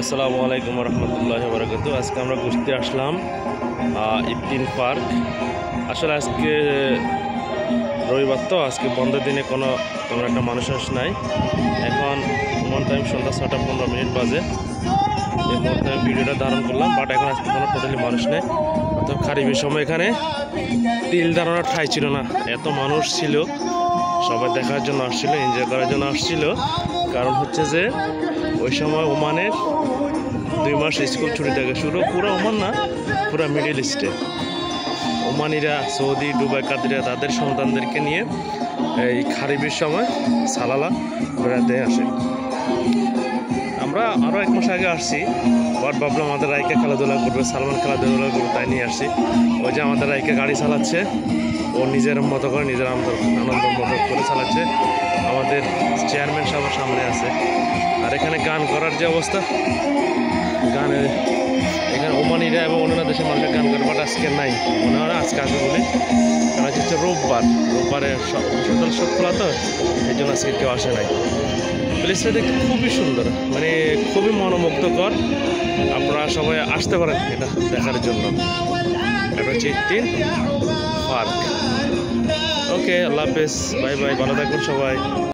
আসসালামু আলাইকুম রহমতুল্লাহ বরকাতু। আজকে আমরা ঘুরতে আসলাম ইফতিন পার্ক। আসলে আজকে রবিবার তো, আজকে বন্ধের দিনে তেমন একটা মানুষ নাই। এখন মন টাইম সন্ধ্যা 6:15 বাজে। এই মুহূর্তে আমি ভিডিওটা ধারণ করলাম, বাট এখন আজকে কোনো টোটালি মানুষ নেই। অর্থাৎ খারিফের সময় এখানে তিল ধারণার ঠাঁই ছিল না, এত মানুষ ছিল। সবাই দেখার জন্য আসছিল, এনজয় করার জন্য আসছিল। কারণ হচ্ছে যে ওই সময় ওমানের 2 মাস স্কুল ছুটি থাকে, পুরো ওমান না, পুরো মিডল ইস্টে ওমানিরা, সৌদি, দুবাই, কাতারিরা তাদের সন্তানদেরকে নিয়ে এই খারিফের সময় সালালা বেড়াতে আসে। আমরা আরও 1 মাস আগে আসছি, বাট ভাবলাম আমাদের রাইকে খেলাধুলা করবে, সালমান খেলাধুলা করবে, তাই নিয়ে আসছি। ওই যে আমাদের রাইকে গাড়ি চালাচ্ছে, ও নিজের মতো করে, নিজের আনন্দ মতো করে চালাচ্ছে। আমাদের চেয়ারম্যান সাহেব সামনে আছে। আর এখানে গান করার যে অবস্থা, এখানে ওমানিরা এবং অন্যান্য দেশের মানুষের গান করে, বাট আজকে নাই, মনে হয় আজকে আসবে বলে। কারণ হচ্ছে রোববারে সকাল সব খোলা তো, এই জন্য আজকে কেউ আসে নাই। প্লেসটা দেখতে খুবই সুন্দর, মানে খুবই মনোমুগ্ধকর। আপনারা সবাই আসতে পারেন এটা দেখার জন্য। এটা হচ্ছে ইফতিন পার্ক। ওকে, আল্লাহ হাফেজ, বাই বাই, ভালো থাকুন সবাই।